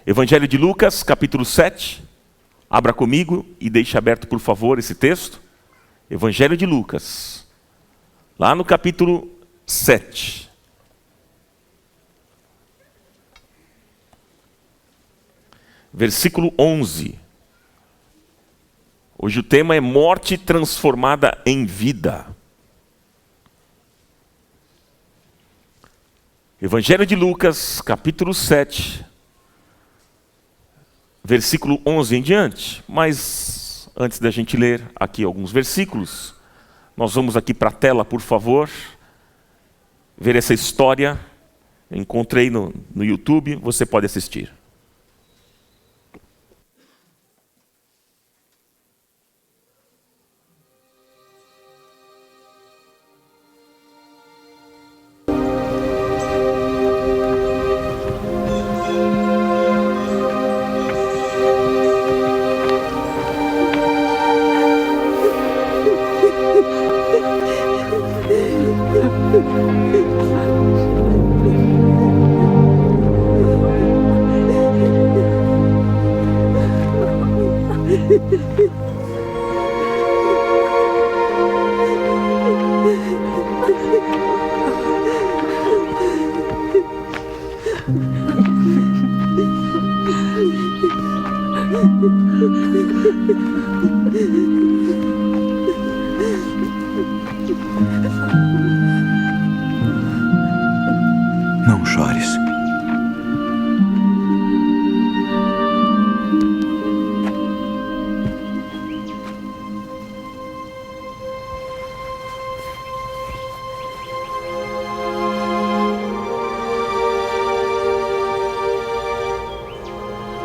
Evangelho de Lucas, capítulo 7. Abra comigo e deixe aberto, por favor, esse texto. Evangelho de Lucas, lá no capítulo 7. Versículo 11. Hoje o tema é morte transformada em vida. Evangelho de Lucas, capítulo 7, versículo 11 em diante. Mas antes da gente ler aqui alguns versículos, nós vamos aqui para a tela, por favor, ver essa história. Eu encontrei no YouTube, você pode assistir. Não chores.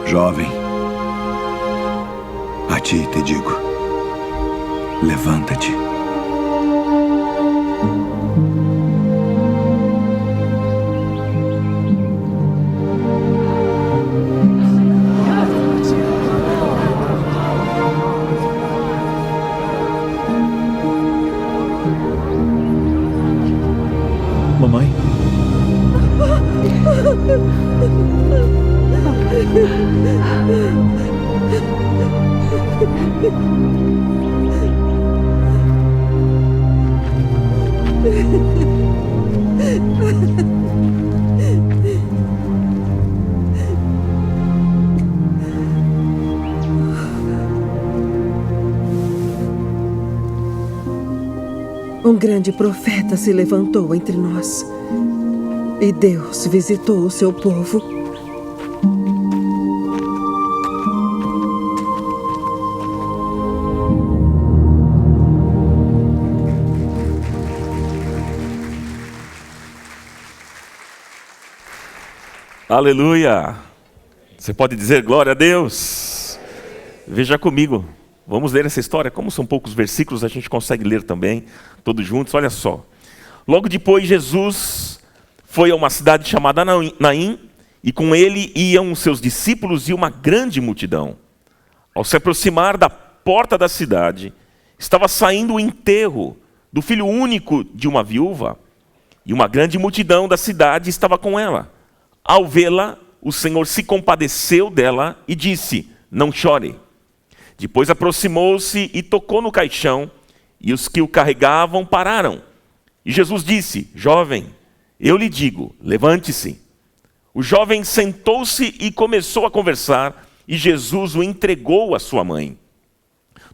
Jovem, a ti te digo, levanta-te. Mamãe? Um grande profeta se levantou entre nós, e Deus visitou o seu povo. Aleluia! Você pode dizer glória a Deus? Veja comigo. Vamos ler essa história. Como são poucos versículos, a gente consegue ler também, todos juntos. Olha só. Logo depois, Jesus foi a uma cidade chamada Naim, e com ele iam seus discípulos e uma grande multidão. Ao se aproximar da porta da cidade, estava saindo o enterro do filho único de uma viúva, e uma grande multidão da cidade estava com ela. Ao vê-la, o Senhor se compadeceu dela e disse: não chore. Depois aproximou-se e tocou no caixão, e os que o carregavam pararam. E Jesus disse: jovem, eu lhe digo, levante-se. O jovem sentou-se e começou a conversar, e Jesus o entregou à sua mãe.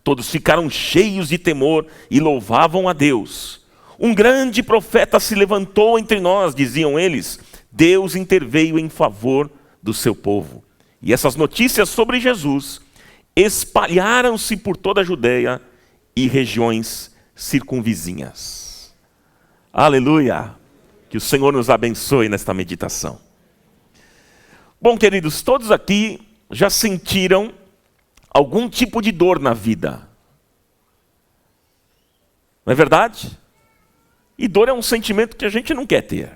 Todos ficaram cheios de temor e louvavam a Deus. Um grande profeta se levantou entre nós, diziam eles. Deus interveio em favor do seu povo. E essas notícias sobre Jesus espalharam-se por toda a Judeia e regiões circunvizinhas. Aleluia! Que o Senhor nos abençoe nesta meditação. Bom, queridos, todos aqui já sentiram algum tipo de dor na vida. Não é verdade? E dor é um sentimento que a gente não quer ter.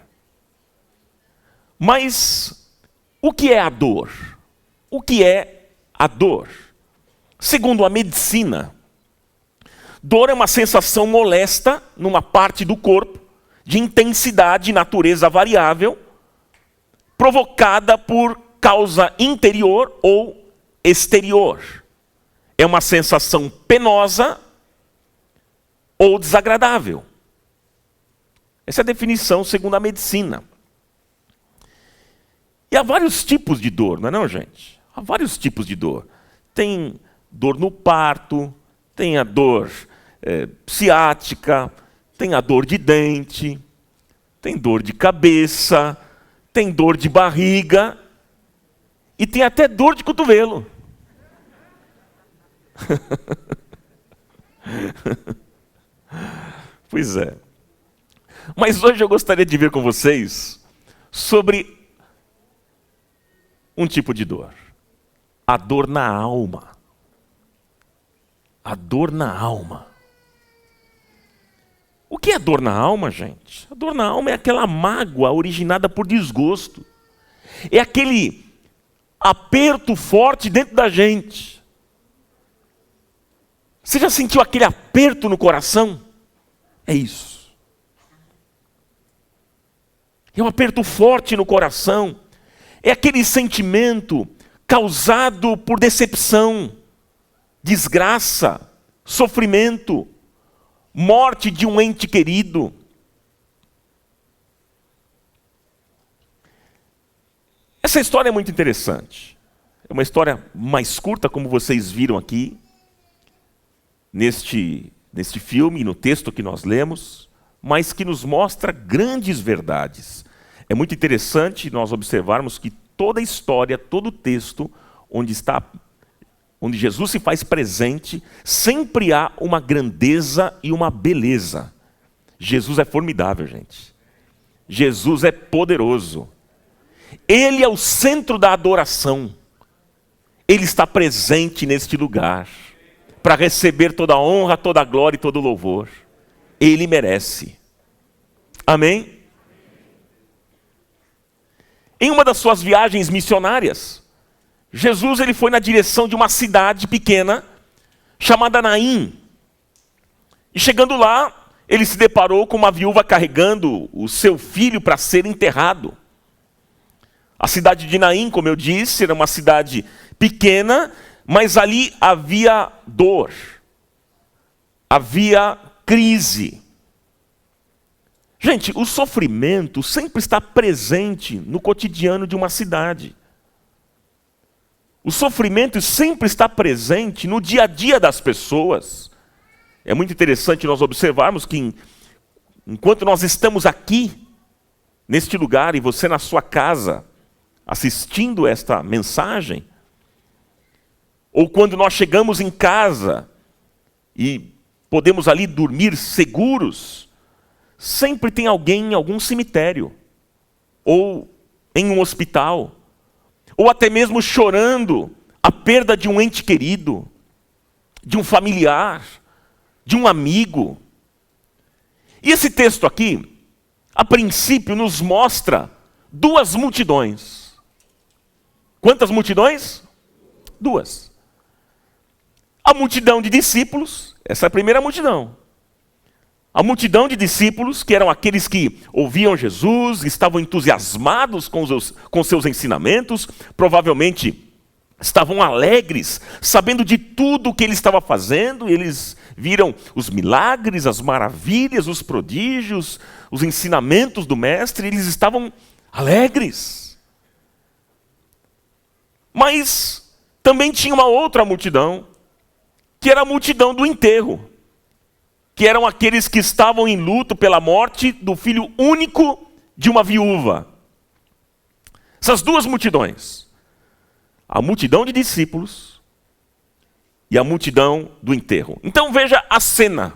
Mas o que é a dor? O que é a dor? Segundo a medicina, dor é uma sensação molesta numa parte do corpo, de intensidade e natureza variável, provocada por causa interior ou exterior. É uma sensação penosa ou desagradável. Essa é a definição segundo a medicina. E há vários tipos de dor, não é não, gente? Há vários tipos de dor. Tem dor no parto, tem a dor ciática, tem a dor de dente, tem dor de cabeça, tem dor de barriga e tem até dor de cotovelo. Pois é. Mas hoje eu gostaria de ver com vocês sobre um tipo de dor. A dor na alma. A dor na alma. O que é dor na alma, gente? A dor na alma é aquela mágoa originada por desgosto. É aquele aperto forte dentro da gente. Você já sentiu aquele aperto no coração? É isso. É um aperto forte no coração. É aquele sentimento causado por decepção, desgraça, sofrimento, morte de um ente querido. Essa história é muito interessante. É uma história mais curta, como vocês viram aqui, neste filme, no texto que nós lemos, mas que nos mostra grandes verdades. É muito interessante nós observarmos que toda a história, todo o texto, onde Jesus se faz presente, sempre há uma grandeza e uma beleza. Jesus é formidável, gente. Jesus é poderoso. Ele é o centro da adoração. Ele está presente neste lugar para receber toda a honra, toda a glória e todo o louvor. Ele merece. Amém? Em uma das suas viagens missionárias, Jesus ele foi na direção de uma cidade pequena chamada Naim. E chegando lá, ele se deparou com uma viúva carregando o seu filho para ser enterrado. A cidade de Naim, como eu disse, era uma cidade pequena, mas ali havia dor, havia crise. Gente, o sofrimento sempre está presente no cotidiano de uma cidade. O sofrimento sempre está presente no dia a dia das pessoas. É muito interessante nós observarmos que enquanto nós estamos aqui, neste lugar, e você na sua casa, assistindo esta mensagem, ou quando nós chegamos em casa e podemos ali dormir seguros, sempre tem alguém em algum cemitério, ou em um hospital, ou até mesmo chorando a perda de um ente querido, de um familiar, de um amigo. E esse texto aqui, a princípio, nos mostra duas multidões. Quantas multidões? Duas. A multidão de discípulos, essa é a primeira multidão. A multidão de discípulos, que eram aqueles que ouviam Jesus, estavam entusiasmados com seus ensinamentos, provavelmente estavam alegres, sabendo de tudo o que ele estava fazendo. Eles viram os milagres, as maravilhas, os prodígios, os ensinamentos do mestre, eles estavam alegres. Mas também tinha uma outra multidão, que era a multidão do enterro, que eram aqueles que estavam em luto pela morte do filho único de uma viúva. Essas duas multidões, a multidão de discípulos e a multidão do enterro. Então veja a cena.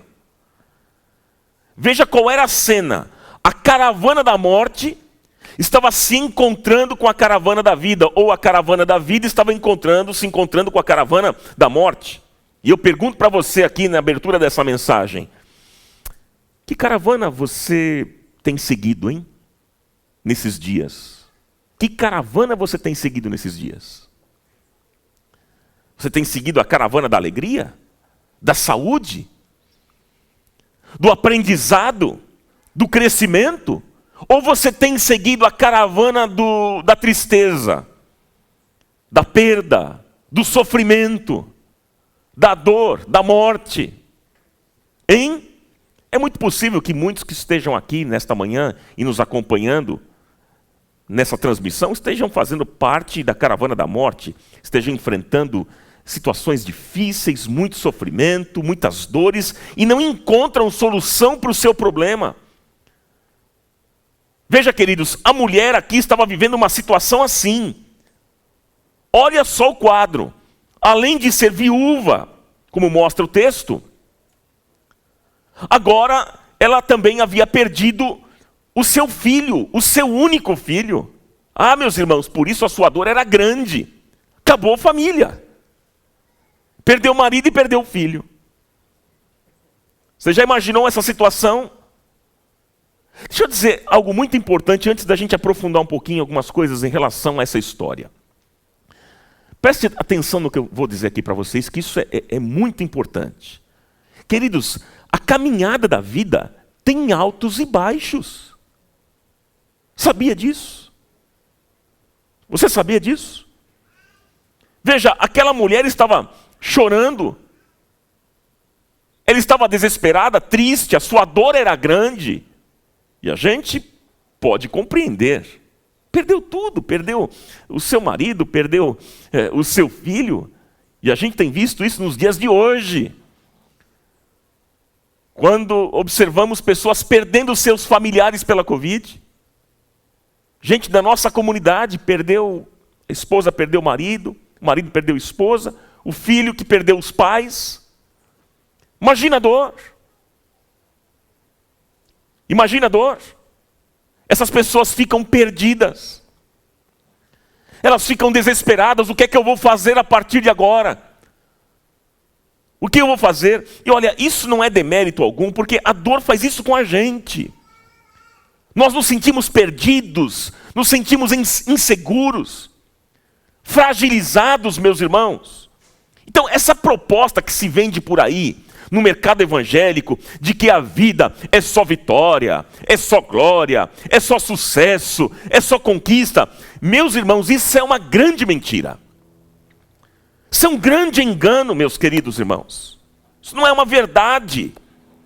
Veja qual era a cena. A caravana da morte estava se encontrando com a caravana da vida, ou a caravana da vida estava se encontrando com a caravana da morte. E eu pergunto para você aqui na abertura dessa mensagem, que caravana você tem seguido, hein? Nesses dias? Que caravana você tem seguido nesses dias? Você tem seguido a caravana da alegria? Da saúde? Do aprendizado? Do crescimento? Ou você tem seguido a caravana da tristeza? da perda, do sofrimento, da dor, da morte. Hein? É muito possível que muitos que estejam aqui nesta manhã e nos acompanhando nessa transmissão estejam fazendo parte da caravana da morte, estejam enfrentando situações difíceis, muito sofrimento, muitas dores e não encontram solução para o seu problema. Veja, queridos, a mulher aqui estava vivendo uma situação assim. Olha só o quadro. Além de ser viúva, como mostra o texto, agora ela também havia perdido o seu filho, o seu único filho. Ah, meus irmãos, por isso a sua dor era grande. Acabou a família. Perdeu o marido e perdeu o filho. Você já imaginou essa situação? Deixa eu dizer algo muito importante antes da gente aprofundar um pouquinho algumas coisas em relação a essa história. Preste atenção no que eu vou dizer aqui para vocês, que isso é muito importante. Queridos, a caminhada da vida tem altos e baixos. Sabia disso? Você sabia disso? Veja, aquela mulher estava chorando. Ela estava desesperada, triste, a sua dor era grande. E a gente pode compreender. Perdeu tudo, perdeu o seu marido, perdeu o seu filho. E a gente tem visto isso nos dias de hoje. Quando observamos pessoas perdendo seus familiares pela Covid. Gente da nossa comunidade perdeu, a esposa perdeu o marido perdeu a esposa, o filho que perdeu os pais. Imagina a dor. Imagina a dor. Essas pessoas ficam perdidas. Elas ficam desesperadas. O que é que eu vou fazer a partir de agora? O que eu vou fazer? E olha, isso não é demérito algum, porque a dor faz isso com a gente. Nós nos sentimos perdidos, nos sentimos inseguros, fragilizados, meus irmãos. Então, essa proposta que se vende por aí, no mercado evangélico, de que a vida é só vitória, é só glória, é só sucesso, é só conquista. Meus irmãos, isso é uma grande mentira. Isso é um grande engano, meus queridos irmãos. Isso não é uma verdade.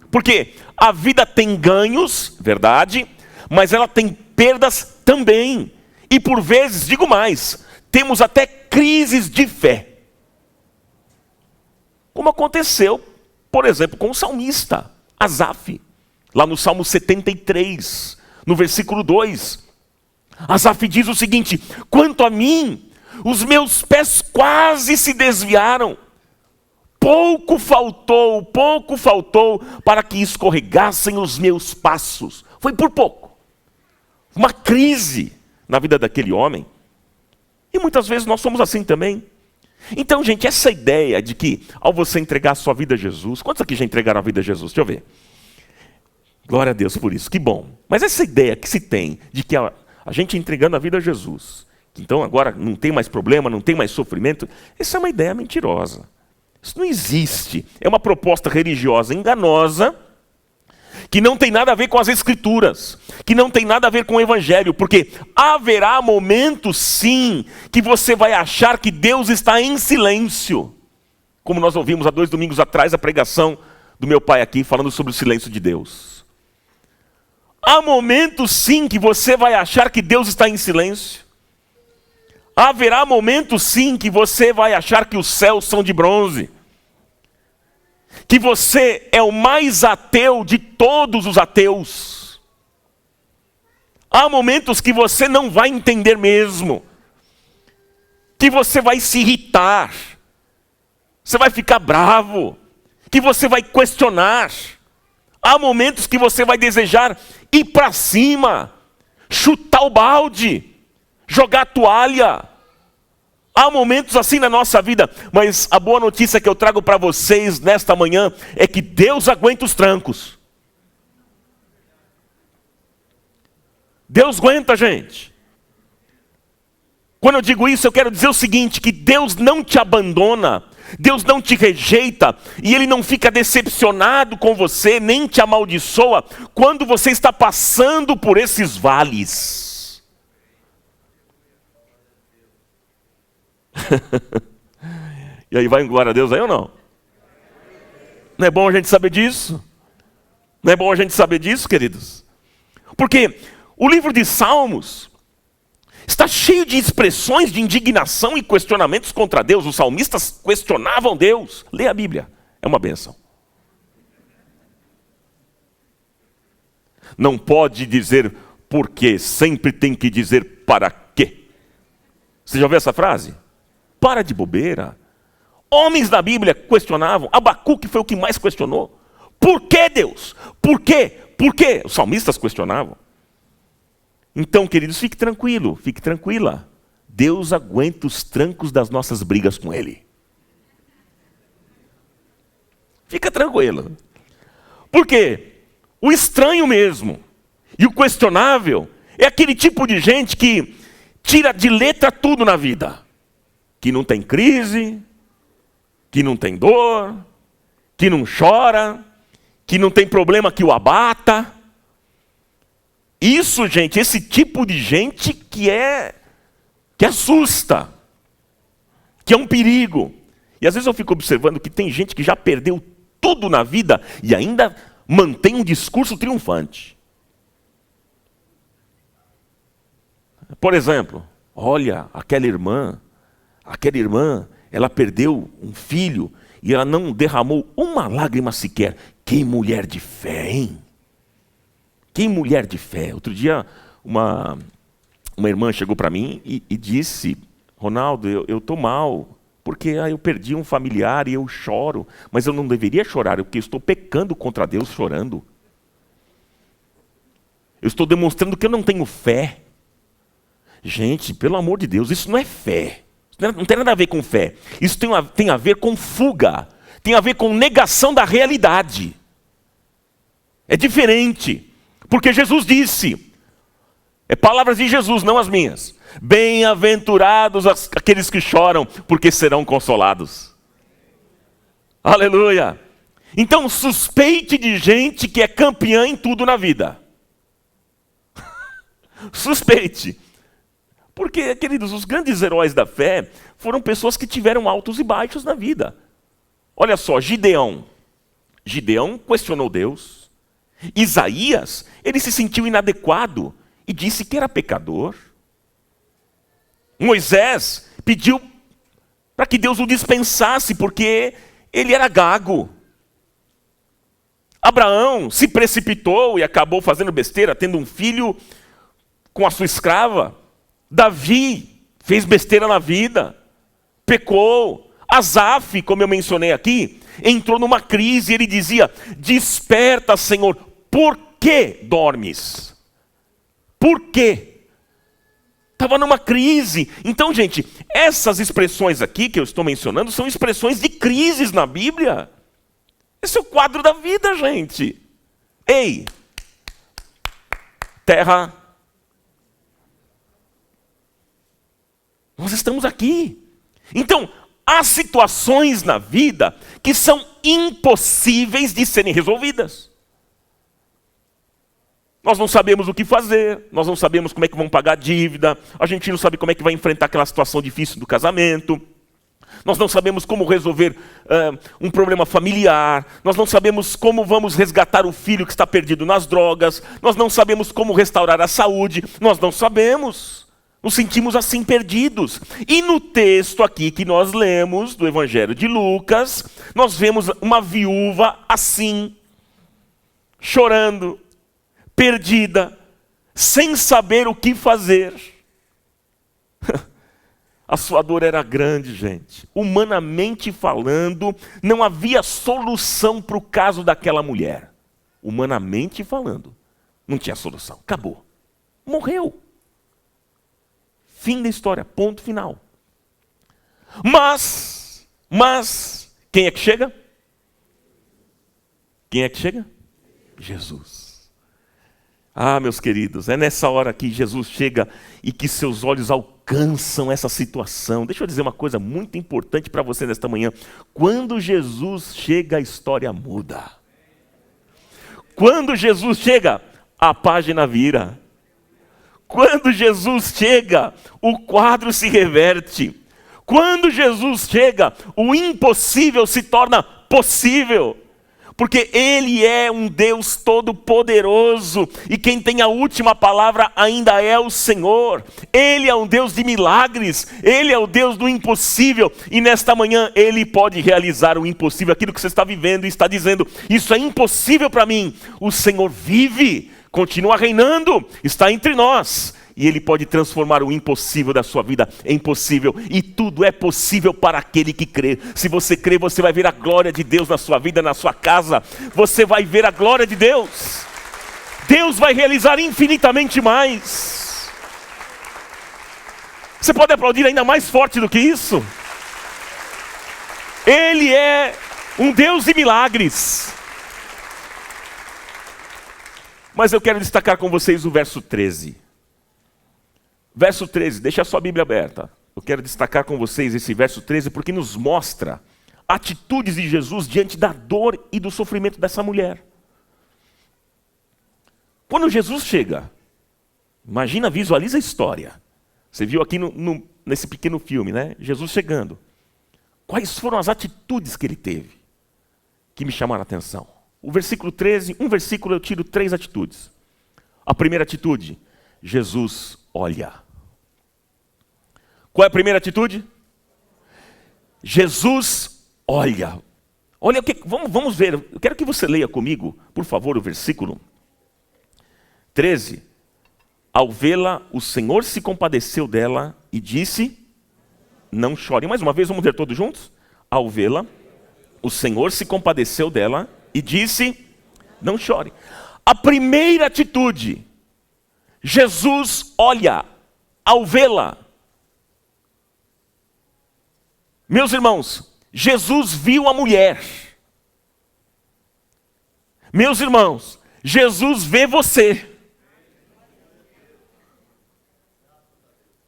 Porque a vida tem ganhos, verdade, mas ela tem perdas também. E por vezes, digo mais, temos até crises de fé. Como aconteceu, por exemplo, com o salmista, Asaf, lá no Salmo 73, no versículo 2. Asaf diz o seguinte: quanto a mim, os meus pés quase se desviaram. Pouco faltou para que escorregassem os meus passos. Foi por pouco. Uma crise na vida daquele homem. E muitas vezes nós somos assim também. Então, gente, essa ideia de que ao você entregar a sua vida a Jesus... Quantos aqui já entregaram a vida a Jesus? Deixa eu ver. Glória a Deus por isso, que bom. Mas essa ideia que se tem de que a gente entregando a vida a Jesus, que então agora não tem mais problema, não tem mais sofrimento, essa é uma ideia mentirosa. Isso não existe. É uma proposta religiosa enganosa, que não tem nada a ver com as Escrituras, que não tem nada a ver com o Evangelho, porque haverá momentos, sim, que você vai achar que Deus está em silêncio. Como nós ouvimos há 2 domingos atrás a pregação do meu pai aqui, falando sobre o silêncio de Deus. Há momentos, sim, que você vai achar que Deus está em silêncio. Haverá momentos, sim, que você vai achar que os céus são de bronze. Que você é o mais ateu de todos os ateus. Há momentos que você não vai entender mesmo. Que você vai se irritar. Você vai ficar bravo. Que você vai questionar. Há momentos que você vai desejar ir para cima. Chutar o balde. Jogar a toalha. Há momentos assim na nossa vida, mas a boa notícia que eu trago para vocês nesta manhã é que Deus aguenta os trancos. Deus aguenta, gente. Quando eu digo isso, eu quero dizer o seguinte, que Deus não te abandona, Deus não te rejeita, e Ele não fica decepcionado com você, nem te amaldiçoa, quando você está passando por esses vales. E aí vai em glória a Deus aí ou não? Não é bom a gente saber disso? Não é bom a gente saber disso, queridos? Porque o livro de Salmos está cheio de expressões de indignação e questionamentos contra Deus. Os salmistas questionavam Deus. Lê a Bíblia, é uma bênção. Não pode dizer por quê, sempre tem que dizer para quê. Você já ouviu essa frase? Para de bobeira. Homens da Bíblia questionavam, Abacuque foi o que mais questionou. Por que Deus? Por quê? Por quê? Os salmistas questionavam. Então, queridos, fique tranquilo, fique tranquila. Deus aguenta os trancos das nossas brigas com Ele. Fica tranquilo. Por quê? O estranho mesmo e o questionável é aquele tipo de gente que tira de letra tudo na vida. Que não tem crise, que não tem dor, que não chora, que não tem problema que o abata. Isso, gente, esse tipo de gente que assusta, que é um perigo. E às vezes eu fico observando que tem gente que já perdeu tudo na vida e ainda mantém um discurso triunfante. Por exemplo, olha, aquela irmã, ela perdeu um filho e ela não derramou uma lágrima sequer. Que mulher de fé, hein? Que mulher de fé. Outro dia, uma irmã chegou para mim e disse, Ronaldo, eu estou mal, porque eu perdi um familiar e eu choro. Mas eu não deveria chorar, porque eu estou pecando contra Deus chorando. Eu estou demonstrando que eu não tenho fé. Gente, pelo amor de Deus, isso não é fé. Não tem nada a ver com fé. Isso tem a ver com fuga. Tem a ver com negação da realidade. É diferente. Porque Jesus disse, é palavras de Jesus, não as minhas. Bem-aventurados aqueles que choram, porque serão consolados. Aleluia. Então suspeite de gente que é campeã em tudo na vida. Suspeite. Porque, queridos, os grandes heróis da fé foram pessoas que tiveram altos e baixos na vida. Olha só, Gideão. Gideão questionou Deus. Isaías, ele se sentiu inadequado e disse que era pecador. Moisés pediu para que Deus o dispensasse porque ele era gago. Abraão se precipitou e acabou fazendo besteira, tendo um filho com a sua escrava. Davi fez besteira na vida, pecou. Asaf, como eu mencionei aqui, entrou numa crise e ele dizia, desperta, Senhor, por que dormes? Por quê? Estava numa crise. Então, gente, essas expressões aqui que eu estou mencionando são expressões de crises na Bíblia. Esse é o quadro da vida, gente. Ei, terra, nós estamos aqui. Então, há situações na vida que são impossíveis de serem resolvidas. Nós não sabemos o que fazer, nós não sabemos como é que vamos pagar a dívida, a gente não sabe como é que vai enfrentar aquela situação difícil do casamento, nós não sabemos como resolver um problema familiar, nós não sabemos como vamos resgatar o filho que está perdido nas drogas, nós não sabemos como restaurar a saúde, nós não sabemos. Nos sentimos assim perdidos. E no texto aqui que nós lemos, do Evangelho de Lucas, nós vemos uma viúva assim, chorando, perdida, sem saber o que fazer. A sua dor era grande, gente. Humanamente falando, não havia solução para o caso daquela mulher. Humanamente falando, não tinha solução. Acabou. Morreu. Fim da história, ponto final. Mas, quem é que chega? Quem é que chega? Jesus. Ah, meus queridos, é nessa hora que Jesus chega e que seus olhos alcançam essa situação. Deixa eu dizer uma coisa muito importante para você nesta manhã. Quando Jesus chega, a história muda. Quando Jesus chega, a página vira. Quando Jesus chega, o quadro se reverte. Quando Jesus chega, o impossível se torna possível. Porque Ele é um Deus todo-poderoso, e quem tem a última palavra ainda é o Senhor. Ele é um Deus de milagres, Ele é o Deus do impossível, e nesta manhã Ele pode realizar o impossível, aquilo que você está vivendo e está dizendo, isso é impossível para mim. O Senhor vive, continua reinando, está entre nós. E Ele pode transformar o impossível da sua vida em possível. E tudo é possível para aquele que crê. Se você crê, você vai ver a glória de Deus na sua vida, na sua casa. Você vai ver a glória de Deus. Deus vai realizar infinitamente mais. Você pode aplaudir ainda mais forte do que isso? Ele é um Deus de milagres. Mas eu quero destacar com vocês o verso 13. Verso 13, deixa a sua Bíblia aberta. Eu quero destacar com vocês esse verso 13 porque nos mostra atitudes de Jesus diante da dor e do sofrimento dessa mulher. Quando Jesus chega, imagina, visualiza a história. Você viu aqui nesse pequeno filme, né? Jesus chegando. Quais foram as atitudes que ele teve que me chamaram a atenção? O versículo 13, um versículo eu tiro 3 atitudes. A primeira atitude, Jesus olha. Qual é a primeira atitude? Jesus olha. Olha o que, vamos ver. Eu quero que você leia comigo, por favor, o versículo 13. Ao vê-la, o Senhor se compadeceu dela e disse: não chore. Mais uma vez, vamos ver todos juntos? Ao vê-la, o Senhor se compadeceu dela e disse: não chore. A primeira atitude, Jesus olha ao vê-la. Meus irmãos, Jesus viu a mulher. Meus irmãos, Jesus vê você.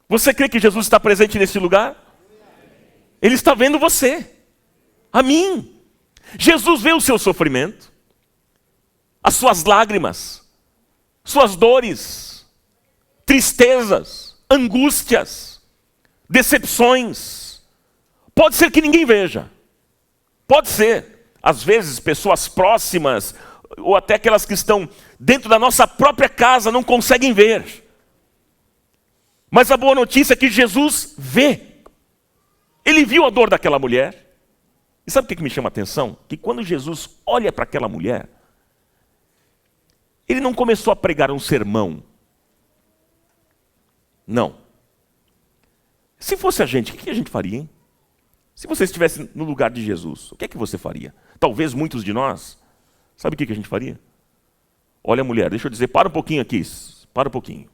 Você crê que Jesus está presente nesse lugar? Ele está vendo você, a mim. Jesus vê o seu sofrimento, as suas lágrimas, suas dores, tristezas, angústias, decepções. Pode ser que ninguém veja. Pode ser. Às vezes, pessoas próximas, ou até aquelas que estão dentro da nossa própria casa, não conseguem ver. Mas a boa notícia é que Jesus vê. Ele viu a dor daquela mulher. E sabe o que me chama a atenção? Que quando Jesus olha para aquela mulher, ele não começou a pregar um sermão. Não. Se fosse a gente, o que a gente faria, hein? Se você estivesse no lugar de Jesus, o que é que você faria? Talvez muitos de nós, sabe o que a gente faria? Olha, mulher, deixa eu dizer, para um pouquinho aqui, para um pouquinho.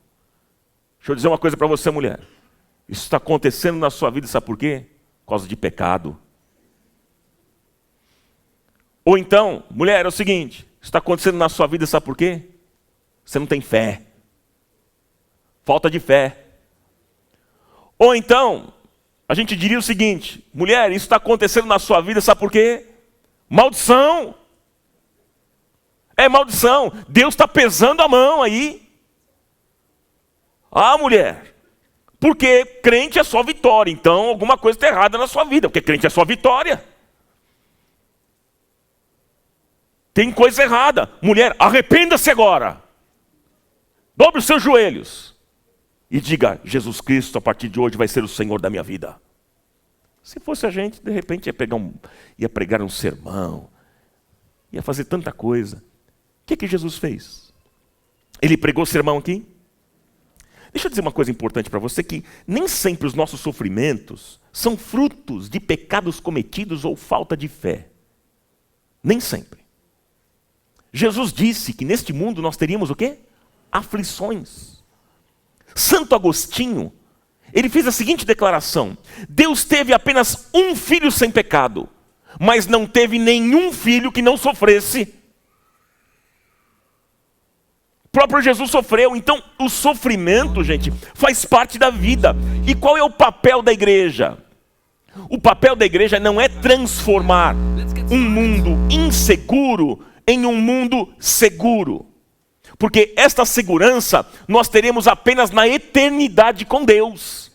Deixa eu dizer uma coisa para você, mulher. Isso está acontecendo na sua vida, sabe por quê? Por causa de pecado. Ou então, mulher, é o seguinte, isso está acontecendo na sua vida, sabe por quê? Você não tem fé. Falta de fé. Ou então, a gente diria o seguinte, mulher, isso está acontecendo na sua vida, sabe por quê? Maldição. É maldição. Deus está pesando a mão aí. Ah, mulher, porque crente é só vitória, então alguma coisa está errada na sua vida, porque crente é só vitória. Tem coisa errada. Mulher, arrependa-se agora. Dobre os seus joelhos. E diga, Jesus Cristo, a partir de hoje, vai ser o Senhor da minha vida. Se fosse a gente, de repente, ia pregar um sermão, ia fazer tanta coisa. O que Jesus fez? Ele pregou sermão aqui? Deixa eu dizer uma coisa importante para você, que nem sempre os nossos sofrimentos são frutos de pecados cometidos ou falta de fé. Nem sempre. Jesus disse que neste mundo nós teríamos o quê? Aflições. Santo Agostinho, ele fez a seguinte declaração: Deus teve apenas um filho sem pecado, mas não teve nenhum filho que não sofresse. O próprio Jesus sofreu, então o sofrimento, gente, faz parte da vida. E qual é o papel da igreja? O papel da igreja não é transformar um mundo inseguro em um mundo seguro. Porque esta segurança nós teremos apenas na eternidade com Deus.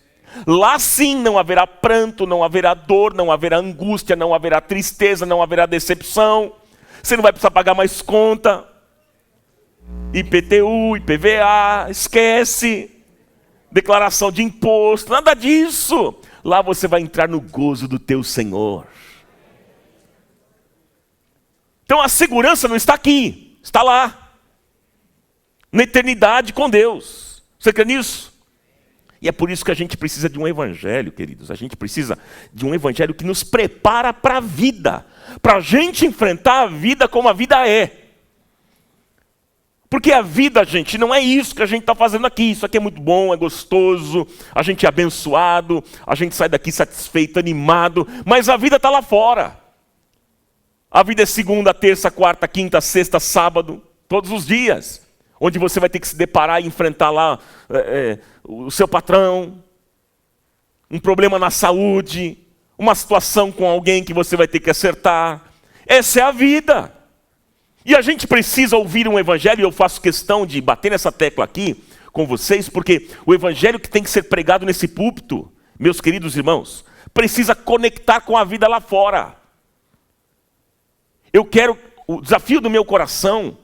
Lá sim não haverá pranto, não haverá dor, não haverá angústia, não haverá tristeza, não haverá decepção. Você não vai precisar pagar mais conta. IPTU, IPVA, esquece. Declaração de imposto, nada disso. Lá você vai entrar no gozo do teu Senhor. Então a segurança não está aqui, está lá. Na eternidade com Deus. Você crê nisso? E é por isso que a gente precisa de um evangelho, queridos. A gente precisa de um evangelho que nos prepara para a vida. Para a gente enfrentar a vida como a vida é. Porque a vida, gente, não é isso que a gente está fazendo aqui. Isso aqui é muito bom, é gostoso, a gente é abençoado, a gente sai daqui satisfeito, animado. Mas a vida está lá fora. A vida é segunda, terça, quarta, quinta, sexta, sábado, todos os dias. Onde você vai ter que se deparar e enfrentar lá o seu patrão, um problema na saúde, uma situação com alguém que você vai ter que acertar. Essa é a vida. E a gente precisa ouvir um evangelho, e eu faço questão de bater nessa tecla aqui com vocês, porque o evangelho que tem que ser pregado nesse púlpito, meus queridos irmãos, precisa conectar com a vida lá fora. O desafio do meu coração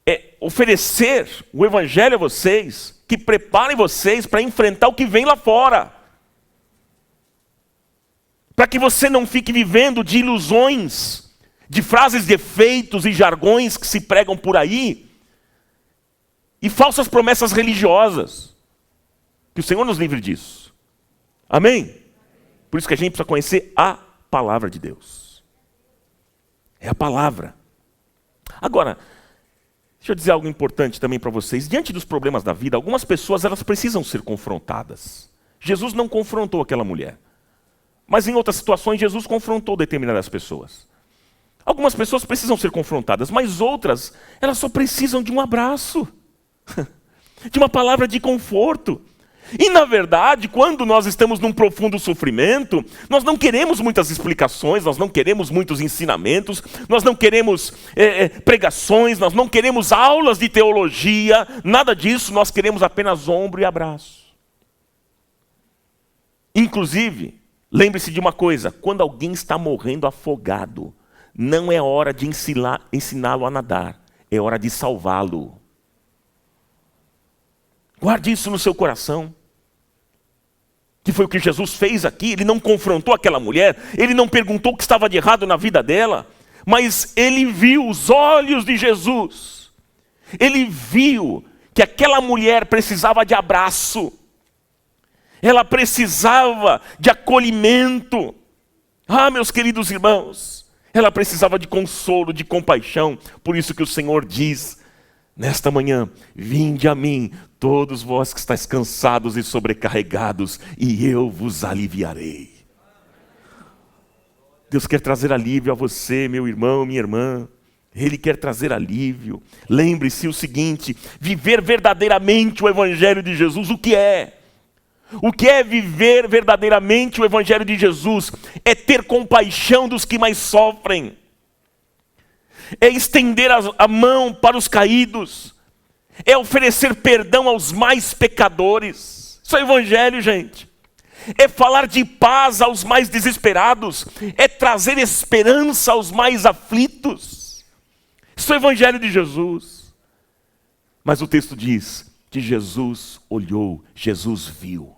é oferecer o evangelho a vocês, que preparem vocês para enfrentar o que vem lá fora. Para que você não fique vivendo de ilusões, de frases de efeitos e jargões que se pregam por aí, e falsas promessas religiosas. Que o Senhor nos livre disso. Amém? Por isso que a gente precisa conhecer a palavra de Deus. É a palavra. Agora, deixa eu dizer algo importante também para vocês. Diante dos problemas da vida, algumas pessoas elas precisam ser confrontadas. Jesus não confrontou aquela mulher. Mas em outras situações, Jesus confrontou determinadas pessoas. Algumas pessoas precisam ser confrontadas, mas outras, elas só precisam de um abraço. De uma palavra de conforto. E na verdade, quando nós estamos num profundo sofrimento, nós não queremos muitas explicações, nós não queremos muitos ensinamentos, nós não queremos pregações, nós não queremos aulas de teologia, nada disso, nós queremos apenas ombro e abraço. Inclusive, lembre-se de uma coisa, quando alguém está morrendo afogado, não é hora de ensiná-lo a nadar, é hora de salvá-lo. Guarde isso no seu coração. Que foi o que Jesus fez aqui. Ele não confrontou aquela mulher, ele não perguntou o que estava de errado na vida dela, mas ele viu os olhos de Jesus. Ele viu que aquela mulher precisava de abraço. Ela precisava de acolhimento. Ah, meus queridos irmãos, ela precisava de consolo, de compaixão. Por isso que o Senhor diz nesta manhã: vinde a mim, todos vós que estáis cansados e sobrecarregados, e eu vos aliviarei. Deus quer trazer alívio a você, meu irmão, minha irmã. Ele quer trazer alívio. Lembre-se o seguinte: viver verdadeiramente o Evangelho de Jesus, o que é? O que é viver verdadeiramente o Evangelho de Jesus? É ter compaixão dos que mais sofrem. É estender a mão para os caídos. É oferecer perdão aos mais pecadores. Isso é Evangelho, gente. É falar de paz aos mais desesperados. É trazer esperança aos mais aflitos. Isso é o Evangelho de Jesus. Mas o texto diz que Jesus olhou, Jesus viu.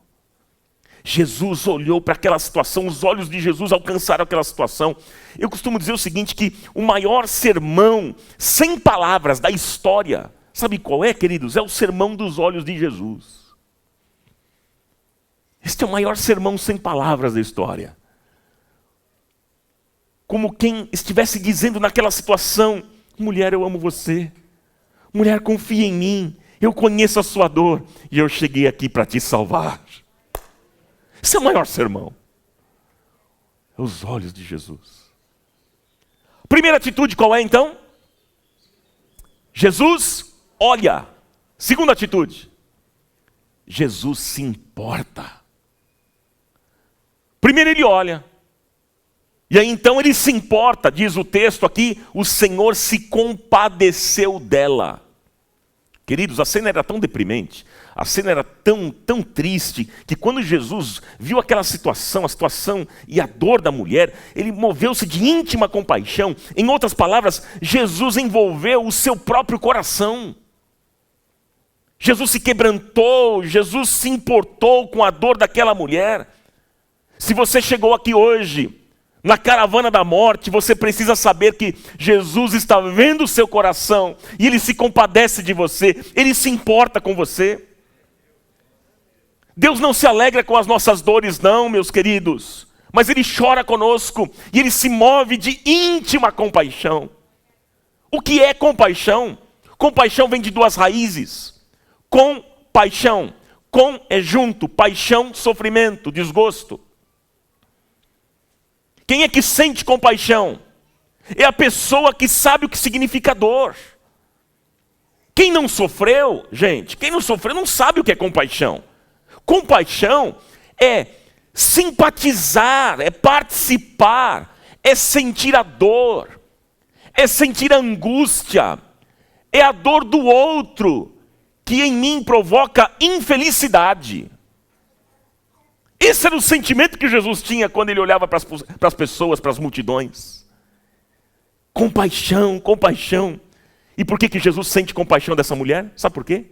Jesus olhou para aquela situação, os olhos de Jesus alcançaram aquela situação. Eu costumo dizer o seguinte, que o maior sermão sem palavras da história, sabe qual é, queridos? É o sermão dos olhos de Jesus. Este é o maior sermão sem palavras da história. Como quem estivesse dizendo naquela situação: mulher, eu amo você. Mulher, confia em mim. Eu conheço a sua dor e eu cheguei aqui para te salvar. Esse é o maior sermão. É os olhos de Jesus. Primeira atitude qual é então? Jesus olha. Segunda atitude: Jesus se importa. Primeiro ele olha. E aí então ele se importa, diz o texto aqui, o Senhor se compadeceu dela. Queridos, a cena era tão deprimente, a cena era tão triste, que quando Jesus viu aquela situação, a situação e a dor da mulher, ele moveu-se de íntima compaixão. Em outras palavras, Jesus envolveu o seu próprio coração. Jesus se quebrantou, Jesus se importou com a dor daquela mulher. Se você chegou aqui hoje, na caravana da morte, você precisa saber que Jesus está vendo o seu coração e Ele se compadece de você, Ele se importa com você. Deus não se alegra com as nossas dores não, meus queridos, mas Ele chora conosco e Ele se move de íntima compaixão. O que é compaixão? Compaixão vem de duas raízes. Compaixão. Com é junto, paixão, sofrimento, desgosto. Quem é que sente compaixão? É a pessoa que sabe o que significa dor. Quem não sofreu, gente, quem não sofreu não sabe o que é compaixão. Compaixão é simpatizar, é participar, é sentir a dor, é sentir a angústia, é a dor do outro que em mim provoca infelicidade. Esse era o sentimento que Jesus tinha quando ele olhava para as pessoas, para as multidões. Compaixão, compaixão. E por que Jesus sente compaixão dessa mulher? Sabe por quê?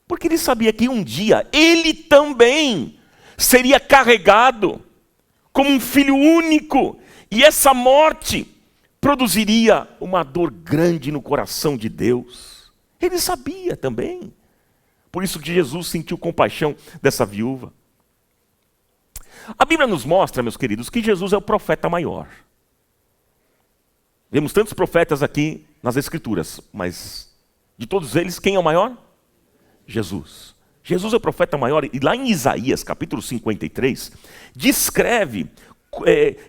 Porque ele sabia que um dia ele também seria carregado como um filho único. E essa morte produziria uma dor grande no coração de Deus. Ele sabia também. Por isso que Jesus sentiu compaixão dessa viúva. A Bíblia nos mostra, meus queridos, que Jesus é o profeta maior. Vemos tantos profetas aqui nas Escrituras, mas de todos eles, quem é o maior? Jesus. Jesus é o profeta maior, e lá em Isaías, capítulo 53, descreve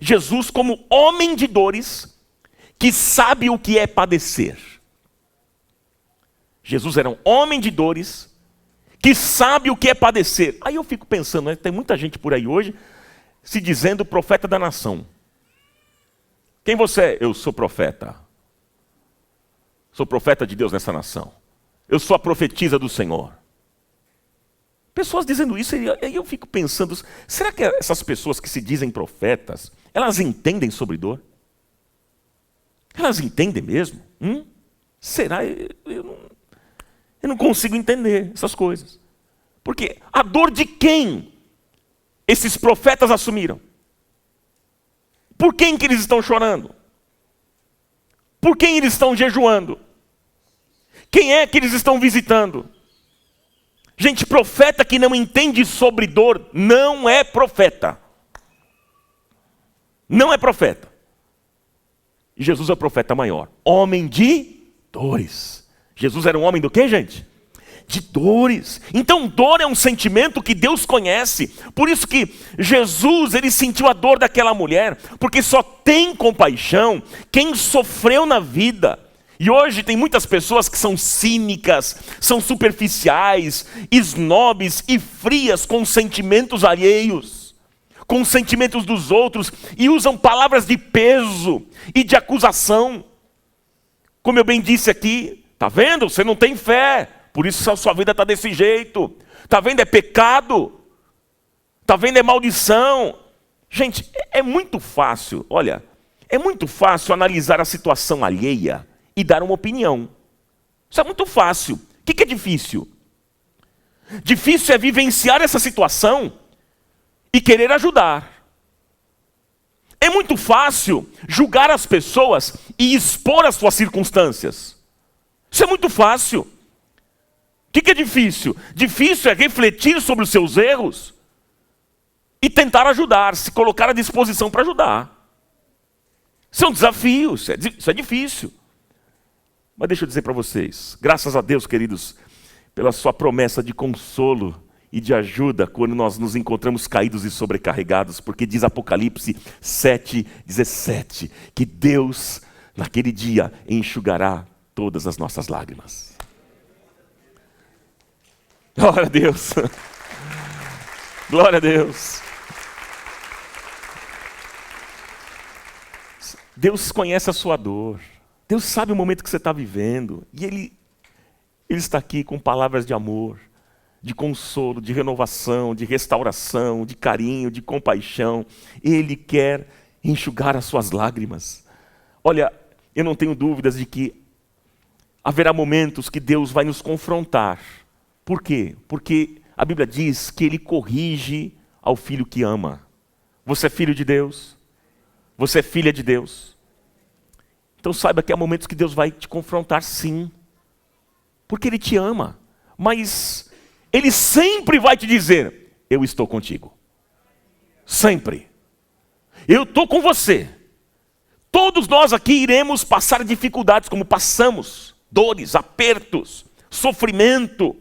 Jesus como homem de dores, que sabe o que é padecer. Jesus era um homem de dores, que sabe o que é padecer. Aí eu fico pensando, né, tem muita gente por aí hoje se dizendo profeta da nação. Quem você é? Eu sou profeta. Sou profeta de Deus nessa nação. Eu sou a profetisa do Senhor. Pessoas dizendo isso, e aí eu fico pensando, será que essas pessoas que se dizem profetas, elas entendem sobre dor? Elas entendem mesmo? Será? Eu não consigo entender essas coisas. Porque a dor de quem esses profetas assumiram? Por quem que eles estão chorando? Por quem eles estão jejuando? Quem é que eles estão visitando? Gente, profeta que não entende sobre dor não é profeta. Não é profeta. E Jesus é o profeta maior. Homem de dores. Jesus era um homem do quê, gente? De dores. Então dor é um sentimento que Deus conhece. Por isso que Jesus, ele sentiu a dor daquela mulher, porque só tem compaixão quem sofreu na vida. E hoje tem muitas pessoas que são cínicas, são superficiais, snobs e frias com sentimentos alheios, com os sentimentos dos outros, e usam palavras de peso e de acusação. Como eu bem disse aqui, tá vendo? Você não tem fé, por isso a sua vida está desse jeito. Tá vendo? É pecado. Tá vendo? É maldição. Gente, é muito fácil, olha, é muito fácil analisar a situação alheia e dar uma opinião. Isso é muito fácil. O que é difícil? Difícil é vivenciar essa situação e querer ajudar. É muito fácil julgar as pessoas e expor as suas circunstâncias. Isso é muito fácil. O que é difícil? Difícil é refletir sobre os seus erros e tentar ajudar, se colocar à disposição para ajudar. Isso é um desafio, isso é difícil. Mas deixa eu dizer para vocês, graças a Deus, queridos, pela sua promessa de consolo e de ajuda quando nós nos encontramos caídos e sobrecarregados, porque diz Apocalipse 7:17, que Deus, naquele dia, enxugará todas as nossas lágrimas. Glória a Deus. Glória a Deus. Deus conhece a sua dor. Deus sabe o momento que você está vivendo. E Ele está aqui com palavras de amor, de consolo, de renovação, de restauração, de carinho, de compaixão. Ele quer enxugar as suas lágrimas. Olha, eu não tenho dúvidas de que haverá momentos que Deus vai nos confrontar. Por quê? Porque a Bíblia diz que Ele corrige ao filho que ama. Você é filho de Deus? Você é filha de Deus? Então saiba que há momentos que Deus vai te confrontar, sim. Porque Ele te ama. Mas Ele sempre vai te dizer: eu estou contigo. Sempre. Eu estou com você. Todos nós aqui iremos passar dificuldades como passamos. Dores, apertos, sofrimento.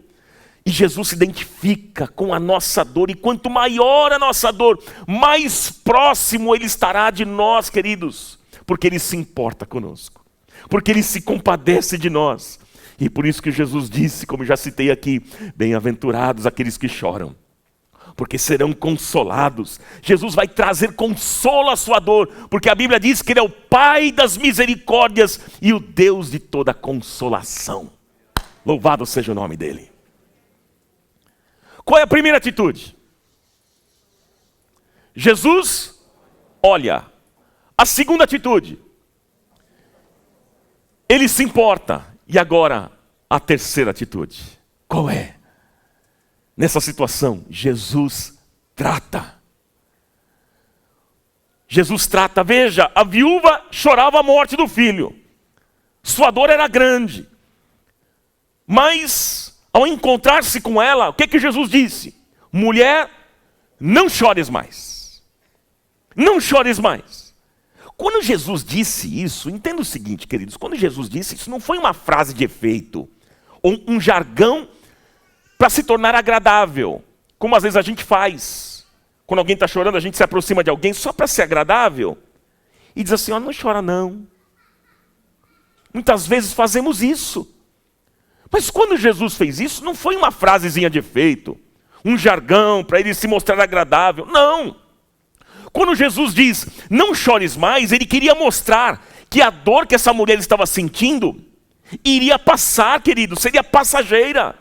E Jesus se identifica com a nossa dor. E quanto maior a nossa dor, mais próximo Ele estará de nós, queridos. Porque Ele se importa conosco. Porque Ele se compadece de nós. E por isso que Jesus disse, como já citei aqui: bem-aventurados aqueles que choram, porque serão consolados. Jesus vai trazer consolo à sua dor, porque a Bíblia diz que Ele é o Pai das misericórdias e o Deus de toda consolação. Louvado seja o nome dEle. Qual é a primeira atitude? Jesus olha. A segunda atitude: Ele se importa. E agora, a terceira atitude. Qual é? Nessa situação, Jesus trata. Jesus trata. Veja, a viúva chorava a morte do filho. Sua dor era grande. Mas, ao encontrar-se com ela, o que Jesus disse? Mulher, não chores mais. Não chores mais. Quando Jesus disse isso, entenda o seguinte, queridos. Quando Jesus disse isso, não foi uma frase de efeito. Ou um jargão para se tornar agradável. Como às vezes a gente faz. Quando alguém está chorando, a gente se aproxima de alguém só para ser agradável. E diz assim: ó, não chora não. Muitas vezes fazemos isso. Mas quando Jesus fez isso, não foi uma frasezinha de efeito. Um jargão para ele se mostrar agradável. Não. Quando Jesus diz, não chores mais, Ele queria mostrar que a dor que essa mulher estava sentindo iria passar, querido, seria passageira.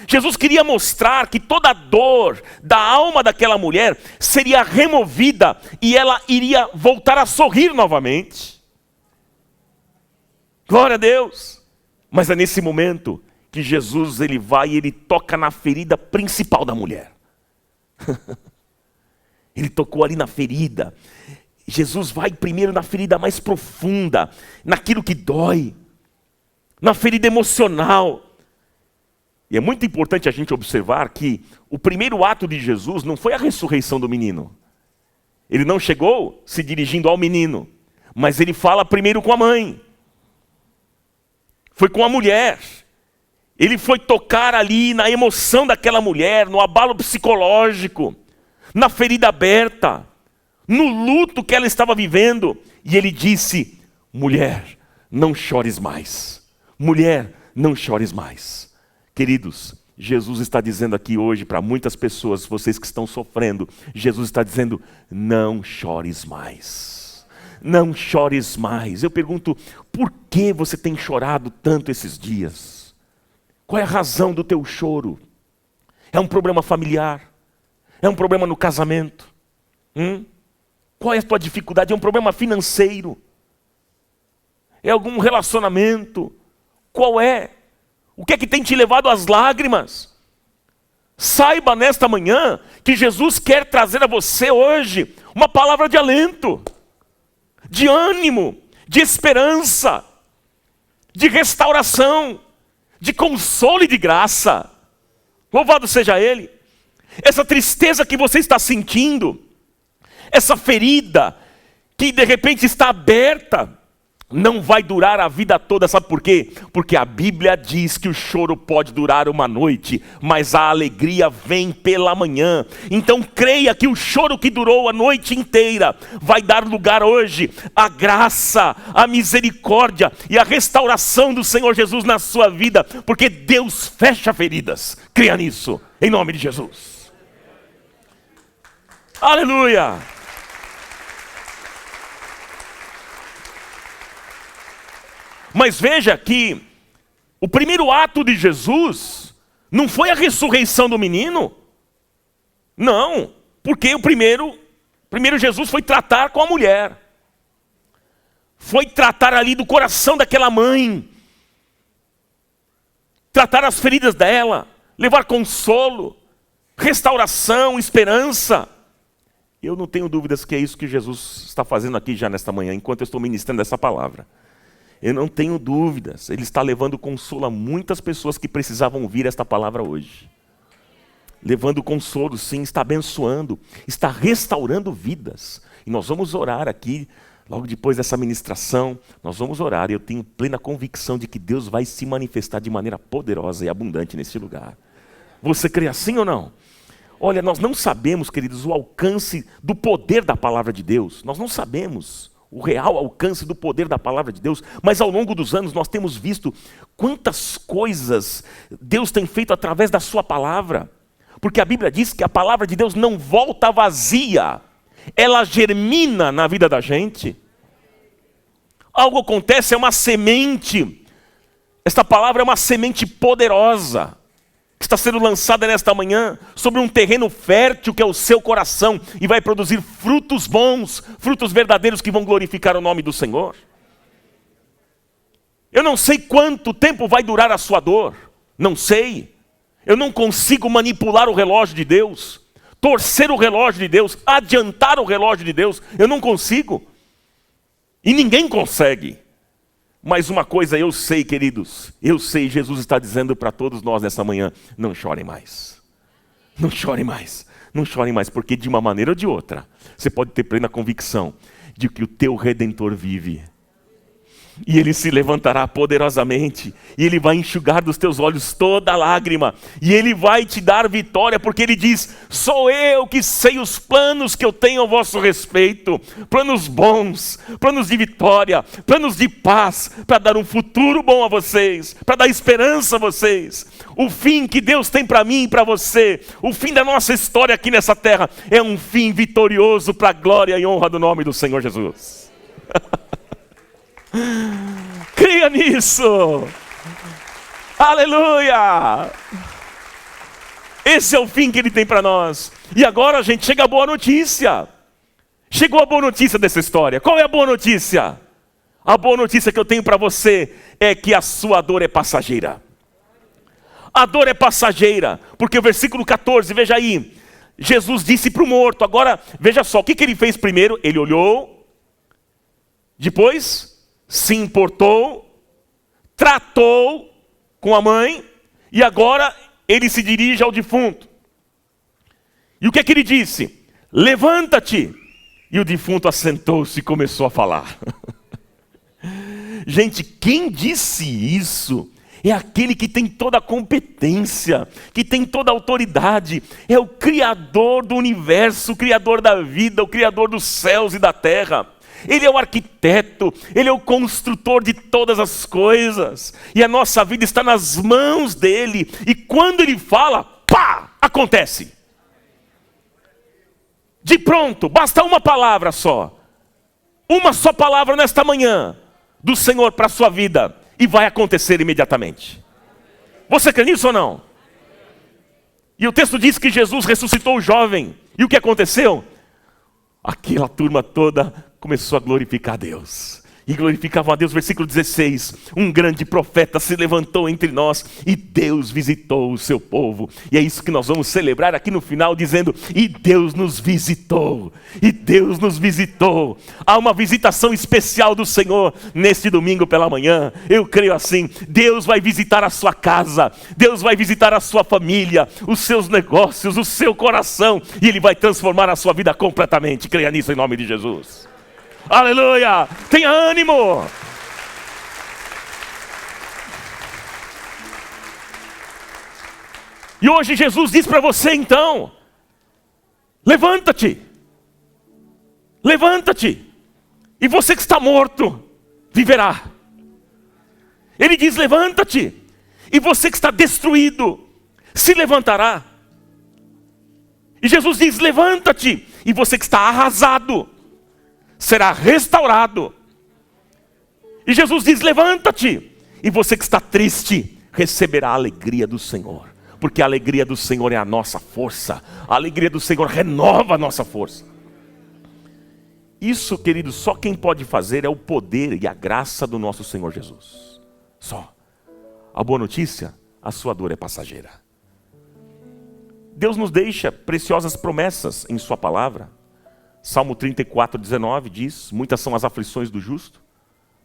Jesus queria mostrar que toda a dor da alma daquela mulher seria removida e ela iria voltar a sorrir novamente. Glória a Deus. Mas é nesse momento que Jesus ele vai e ele toca na ferida principal da mulher. Ele tocou ali na ferida. Jesus vai primeiro na ferida mais profunda, naquilo que dói, na ferida emocional. E é muito importante a gente observar que o primeiro ato de Jesus não foi a ressurreição do menino. Ele não chegou se dirigindo ao menino, mas ele fala primeiro com a mãe. Foi com a mulher. Ele foi tocar ali na emoção daquela mulher, no abalo psicológico, na ferida aberta, no luto que ela estava vivendo. E ele disse: mulher, não chores mais. Mulher, não chores mais. Queridos, Jesus está dizendo aqui hoje para muitas pessoas, vocês que estão sofrendo, Jesus está dizendo: não chores mais. Não chores mais. Eu pergunto, por que você tem chorado tanto esses dias? Qual é a razão do teu choro? É um problema familiar? É um problema no casamento? Qual é a tua dificuldade? É um problema financeiro? É algum relacionamento? Qual é? O que é que tem te levado às lágrimas? Saiba nesta manhã que Jesus quer trazer a você hoje uma palavra de alento, de ânimo, de esperança, de restauração, de consolo e de graça. Louvado seja Ele. Essa tristeza que você está sentindo, essa ferida que de repente está aberta, não vai durar a vida toda. Sabe por quê? Porque a Bíblia diz que o choro pode durar uma noite, mas a alegria vem pela manhã. Então creia que o choro que durou a noite inteira vai dar lugar hoje à graça, à misericórdia e à restauração do Senhor Jesus na sua vida, porque Deus fecha feridas. Creia nisso, em nome de Jesus. Aleluia! Mas veja que O primeiro ato de Jesus não foi a ressurreição do menino. Não, porque o primeiro Jesus foi tratar com a mulher. Foi tratar ali do coração daquela mãe. Tratar as feridas dela, levar consolo, restauração, esperança. Eu não tenho dúvidas que é isso que Jesus está fazendo aqui já nesta manhã, enquanto eu estou ministrando essa palavra. Eu não tenho dúvidas, Ele está levando consolo a muitas pessoas que precisavam ouvir esta palavra hoje. Levando consolo, sim, está abençoando, está restaurando vidas. E nós vamos orar aqui, logo depois dessa ministração, nós vamos orar. E eu tenho plena convicção de que Deus vai se manifestar de maneira poderosa e abundante nesse lugar. Você crê assim ou não? Olha, nós não sabemos, queridos, o alcance do poder da palavra de Deus. Nós não sabemos o real alcance do poder da palavra de Deus, mas ao longo dos anos nós temos visto quantas coisas Deus tem feito através da sua palavra. Porque a Bíblia diz que a palavra de Deus não volta vazia, ela germina na vida da gente. Algo acontece, é uma semente. Esta palavra é uma semente poderosa, que está sendo lançada nesta manhã sobre um terreno fértil que é o seu coração e vai produzir frutos bons, frutos verdadeiros que vão glorificar o nome do Senhor. Eu não sei quanto tempo vai durar a sua dor, não sei. Eu não consigo manipular o relógio de Deus, torcer o relógio de Deus, adiantar o relógio de Deus, eu não consigo. E ninguém consegue. Mas uma coisa eu sei, queridos, eu sei, Jesus está dizendo para todos nós nessa manhã, não chorem mais. Não chorem mais. Não chorem mais, porque de uma maneira ou de outra, você pode ter plena convicção de que o teu Redentor vive. E Ele se levantará poderosamente, e Ele vai enxugar dos teus olhos toda lágrima, e Ele vai te dar vitória, porque Ele diz, sou eu que sei os planos que eu tenho a vosso respeito, planos bons, planos de vitória, planos de paz, para dar um futuro bom a vocês, para dar esperança a vocês. O fim que Deus tem para mim e para você, o fim da nossa história aqui nessa terra, é um fim vitorioso para a glória e honra do nome do Senhor Jesus. Creia nisso. Aleluia. Esse é o fim que Ele tem para nós. E agora, gente, chega a boa notícia. Chegou a boa notícia dessa história. Qual é a boa notícia? A boa notícia que eu tenho para você é que a sua dor é passageira. A dor é passageira, porque o versículo 14, veja aí, Jesus disse para o morto. Agora, veja só, o que Ele fez primeiro? Ele olhou, depois se importou, tratou com a mãe, e agora Ele se dirige ao defunto. E o que é que Ele disse? Levanta-te. E o defunto assentou-se e começou a falar. Gente, quem disse isso é aquele que tem toda a competência, que tem toda a autoridade, é o Criador do universo, o Criador da vida, o Criador dos céus e da terra. Ele é o arquiteto, Ele é o construtor de todas as coisas. E a nossa vida está nas mãos dEle. E quando Ele fala, pá, acontece. De pronto, basta uma palavra só. Uma só palavra nesta manhã do Senhor para a sua vida. E vai acontecer imediatamente. Você crê nisso ou não? E o texto diz que Jesus ressuscitou o jovem. E o que aconteceu? Aquela turma toda começou a glorificar a Deus. E glorificavam a Deus, versículo 16. Um grande profeta se levantou entre nós e Deus visitou o seu povo. E é isso que nós vamos celebrar aqui no final, dizendo, e Deus nos visitou. E Deus nos visitou. Há uma visitação especial do Senhor neste domingo pela manhã. Eu creio assim, Deus vai visitar a sua casa. Deus vai visitar a sua família, os seus negócios, o seu coração. E Ele vai transformar a sua vida completamente. Creia nisso em nome de Jesus. Aleluia! Tenha ânimo! E hoje Jesus diz para você então, levanta-te! Levanta-te! E você que está morto, viverá. Ele diz, levanta-te! E você que está destruído, se levantará. E Jesus diz, levanta-te! E você que está arrasado, será restaurado. E Jesus diz, levanta-te. E você que está triste, receberá a alegria do Senhor. Porque a alegria do Senhor é a nossa força. A alegria do Senhor renova a nossa força. Isso, queridos, só quem pode fazer é o poder e a graça do nosso Senhor Jesus. Só. A boa notícia, a sua dor é passageira. Deus nos deixa preciosas promessas em sua palavra. Salmo 34:19 diz: muitas são as aflições do justo,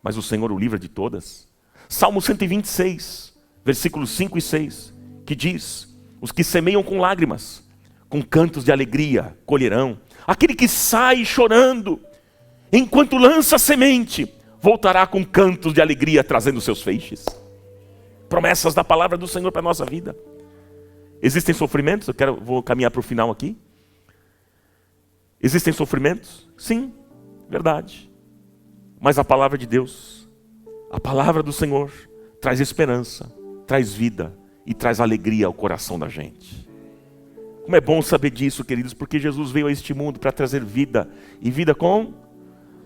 mas o Senhor o livra de todas. Salmo 126, versículos 5 e 6, que diz: os que semeiam com lágrimas, com cantos de alegria colherão. Aquele que sai chorando, enquanto lança a semente, voltará com cantos de alegria trazendo seus feixes. Promessas da palavra do Senhor para a nossa vida. Existem sofrimentos? Vou caminhar para o final aqui. Existem sofrimentos? Sim, verdade. Mas a palavra de Deus, a palavra do Senhor, traz esperança, traz vida e traz alegria ao coração da gente. Como é bom saber disso, queridos, porque Jesus veio a este mundo para trazer vida, e vida com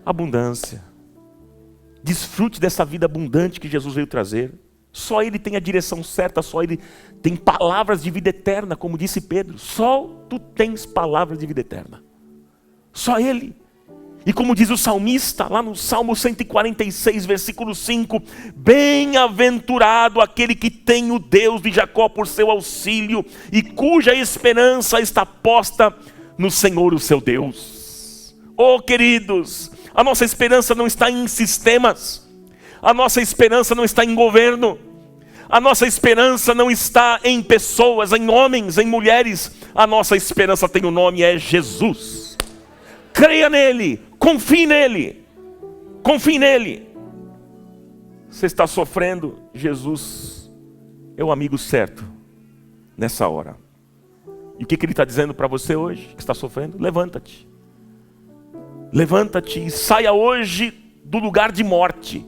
abundância. Desfrute dessa vida abundante que Jesus veio trazer. Só Ele tem a direção certa, só Ele tem palavras de vida eterna, como disse Pedro. Só tu tens palavras de vida eterna. Só Ele. E como diz o salmista, lá no Salmo 146, versículo 5, bem-aventurado aquele que tem o Deus de Jacó por seu auxílio, e cuja esperança está posta no Senhor, o seu Deus. Oh, queridos, a nossa esperança não está em sistemas, a nossa esperança não está em governo, a nossa esperança não está em pessoas, em homens, em mulheres. A nossa esperança tem um nome, é Jesus. Creia nele, confie nele, confie nele. Você está sofrendo, Jesus é o amigo certo nessa hora. E o que Ele está dizendo para você hoje, que está sofrendo? Levanta-te. Levanta-te e saia hoje do lugar de morte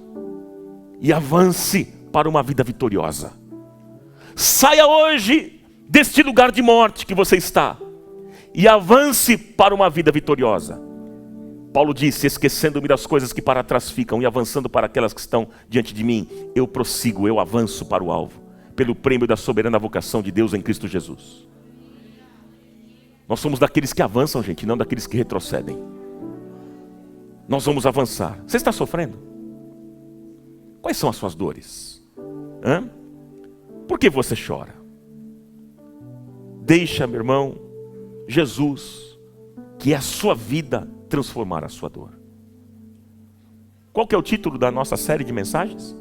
e avance para uma vida vitoriosa. Saia hoje deste lugar de morte que você está e avance para uma vida vitoriosa. Paulo disse: esquecendo-me das coisas que para trás ficam e avançando para aquelas que estão diante de mim, eu prossigo, eu avanço para o alvo, pelo prêmio da soberana vocação de Deus em Cristo Jesus. Nós somos daqueles que avançam, gente, não daqueles que retrocedem. Nós vamos avançar. Você está sofrendo? Quais são as suas dores? Por que você chora? Deixa, meu irmão, Jesus, que é a sua vida, transformar a sua dor. Qual que é o título da nossa série de mensagens?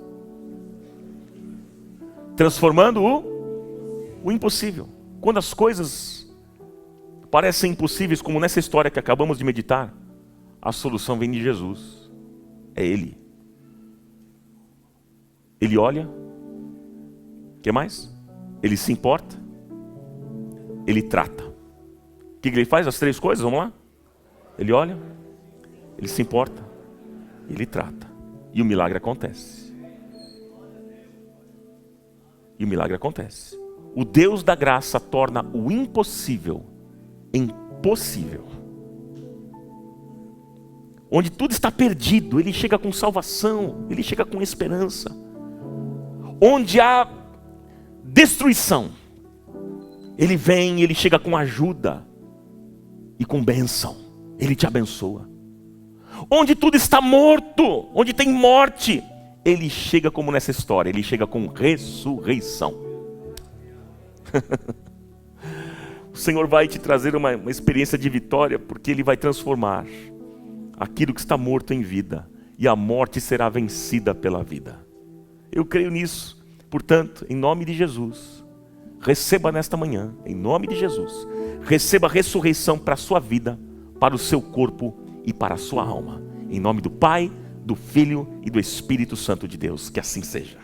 Transformando o impossível. Quando as coisas parecem impossíveis, como nessa história que acabamos de meditar, a solução vem de Jesus. É Ele. Ele olha. O que mais? Ele se importa. Ele trata. O que Ele faz? As três coisas, vamos lá? Ele olha, Ele se importa, Ele trata. E o milagre acontece. E o milagre acontece. O Deus da graça torna o impossível impossível. Onde tudo está perdido, Ele chega com salvação, Ele chega com esperança. Onde há destruição, Ele vem, Ele chega com ajuda e com bênção. Ele te abençoa. Onde tudo está morto, onde tem morte, Ele chega como nessa história, Ele chega com ressurreição. O Senhor vai te trazer uma experiência de vitória, porque Ele vai transformar aquilo que está morto em vida, e a morte será vencida pela vida. Eu creio nisso. Portanto, em nome de Jesus, receba nesta manhã, em nome de Jesus, receba a ressurreição para a sua vida, para o seu corpo e para a sua alma. Em nome do Pai, do Filho e do Espírito Santo de Deus, que assim seja.